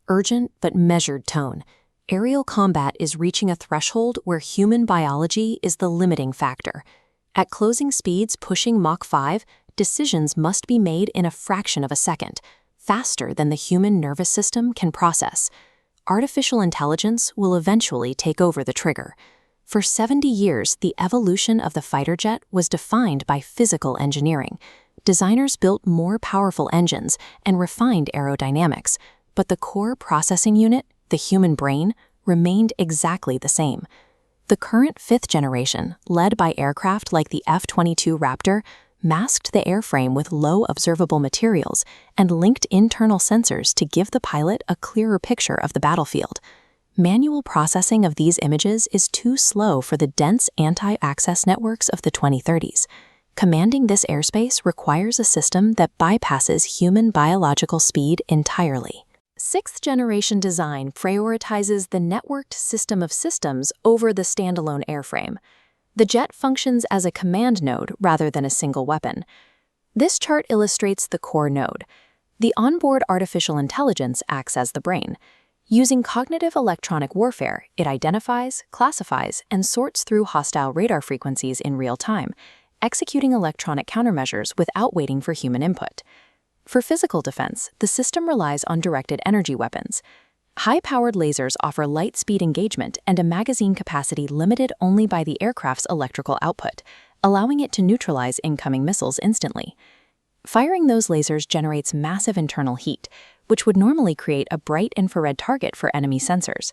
urgent but measured tone. Aerial combat is reaching a threshold where human biology is the limiting factor. At closing speeds pushing Mach 5, decisions must be made in a fraction of a second, faster than the human nervous system can process. Artificial intelligence will eventually take over the trigger. For 70 years, the evolution of the fighter jet was defined by physical engineering. Designers built more powerful engines and refined aerodynamics, but the core processing unit, the human brain, remained exactly the same. The current fifth generation, led by aircraft like the F-22 Raptor, masked the airframe with low observable materials and linked internal sensors to give the pilot a clearer picture of the battlefield. Manual processing of these images is too slow for the dense anti-access networks of the 2030s. Commanding this airspace requires a system that bypasses human biological speed entirely. Sixth-generation design prioritizes the networked system of systems over the standalone airframe. The jet functions as a command node rather than a single weapon. This chart illustrates the core node. The onboard artificial intelligence acts as the brain. Using cognitive electronic warfare, it identifies, classifies, and sorts through hostile radar frequencies in real time, executing electronic countermeasures without waiting for human input. For physical defense, the system relies on directed energy weapons. High-powered lasers offer light-speed engagement and a magazine capacity limited only by the aircraft's electrical output, allowing it to neutralize incoming missiles instantly. Firing those lasers generates massive internal heat, which would normally create a bright infrared target for enemy sensors.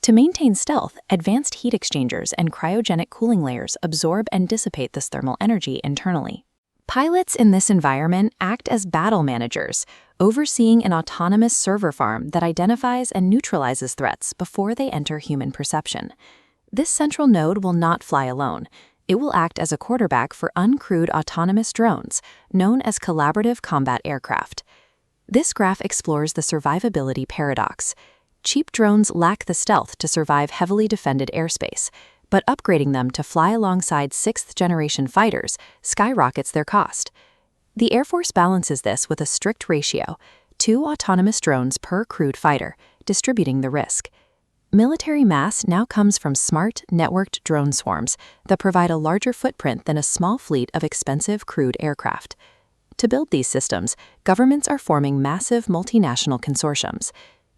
To maintain stealth, advanced heat exchangers and cryogenic cooling layers absorb and dissipate this thermal energy internally. Pilots in this environment act as battle managers, overseeing an autonomous server farm that identifies and neutralizes threats before they enter human perception. This central node will not fly alone. It will act as a quarterback for uncrewed autonomous drones, known as collaborative combat aircraft. This graph explores the survivability paradox. Cheap drones lack the stealth to survive heavily defended airspace, but upgrading them to fly alongside sixth-generation fighters skyrockets their cost. The Air Force balances this with a strict ratio, 2 autonomous drones per crewed fighter, distributing the risk. Military mass now comes from smart, networked drone swarms that provide a larger footprint than a small fleet of expensive crewed aircraft. To build these systems, governments are forming massive multinational consortiums.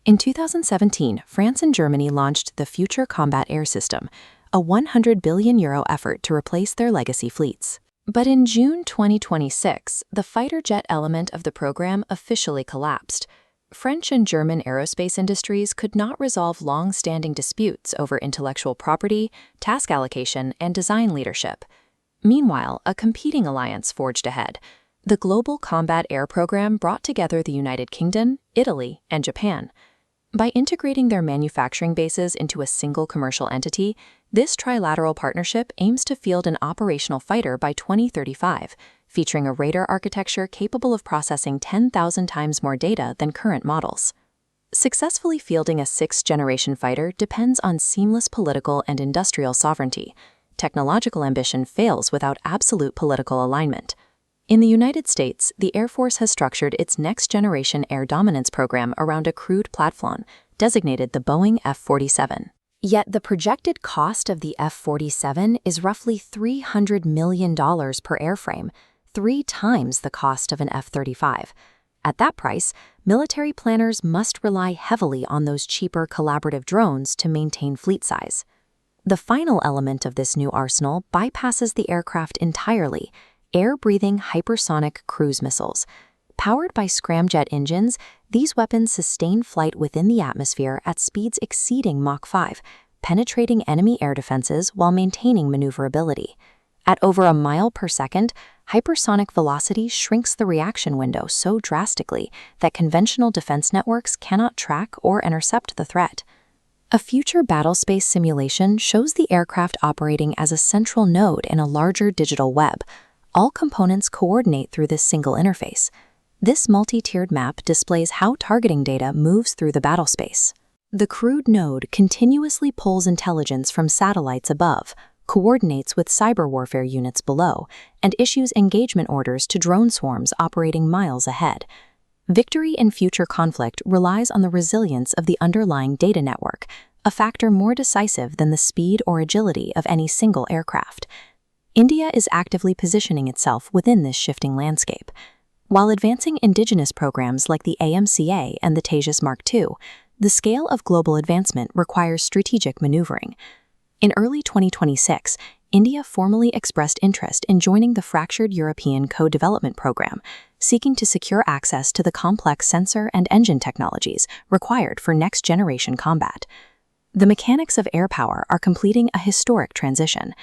In 2017, France and Germany launched the Future Combat Air System, a €100 billion effort to replace their legacy fleets. But in June 2026, the fighter jet element of the program officially collapsed. French and German aerospace industries could not resolve long-standing disputes over intellectual property, task allocation, and design leadership. Meanwhile, a competing alliance forged ahead. The Global Combat Air Program brought together the United Kingdom, Italy, and Japan. By integrating their manufacturing bases into a single commercial entity, this trilateral partnership aims to field an operational fighter by 2035, featuring a radar architecture capable of processing 10,000 times more data than current models. Successfully fielding a sixth-generation fighter depends on seamless political and industrial sovereignty. Technological ambition fails without absolute political alignment. In the United States, the Air Force has structured its next-generation air dominance program around a crewed platform, designated the Boeing F-47. Yet the projected cost of the F-47 is roughly $300 million per airframe, 3 times the cost of an F-35. At that price, military planners must rely heavily on those cheaper collaborative drones to maintain fleet size. The final element of this new arsenal bypasses the aircraft entirely: air-breathing hypersonic cruise missiles. Powered by scramjet engines, these weapons sustain flight within the atmosphere at speeds exceeding Mach 5, penetrating enemy air defenses while maintaining maneuverability. At over a mile per second, hypersonic velocity shrinks the reaction window so drastically that conventional defense networks cannot track or intercept the threat. A future battlespace simulation shows the aircraft operating as a central node in a larger digital web. All components coordinate through this single interface. This multi-tiered map displays how targeting data moves through the battlespace. The crewed node continuously pulls intelligence from satellites above, coordinates with cyber warfare units below, and issues engagement orders to drone swarms operating miles ahead. Victory in future conflict relies on the resilience of the underlying data network, a factor more decisive than the speed or agility of any single aircraft. India is actively positioning itself within this shifting landscape. While advancing indigenous programs like the AMCA and the Tejas Mark II, the scale of global advancement requires strategic maneuvering. In early 2026, India formally expressed interest in joining the Fractured European Co-Development Program, seeking to secure access to the complex sensor and engine technologies required for next-generation combat. The mechanics of air power are completing a historic transition.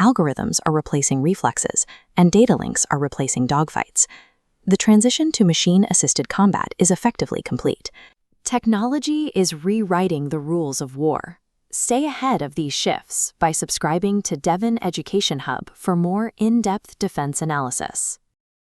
Algorithms are replacing reflexes, and data links are replacing dogfights. The transition to machine-assisted combat is effectively complete. Technology is rewriting the rules of war. Stay ahead of these shifts by subscribing to Deven Education Hub for more in-depth defense analysis.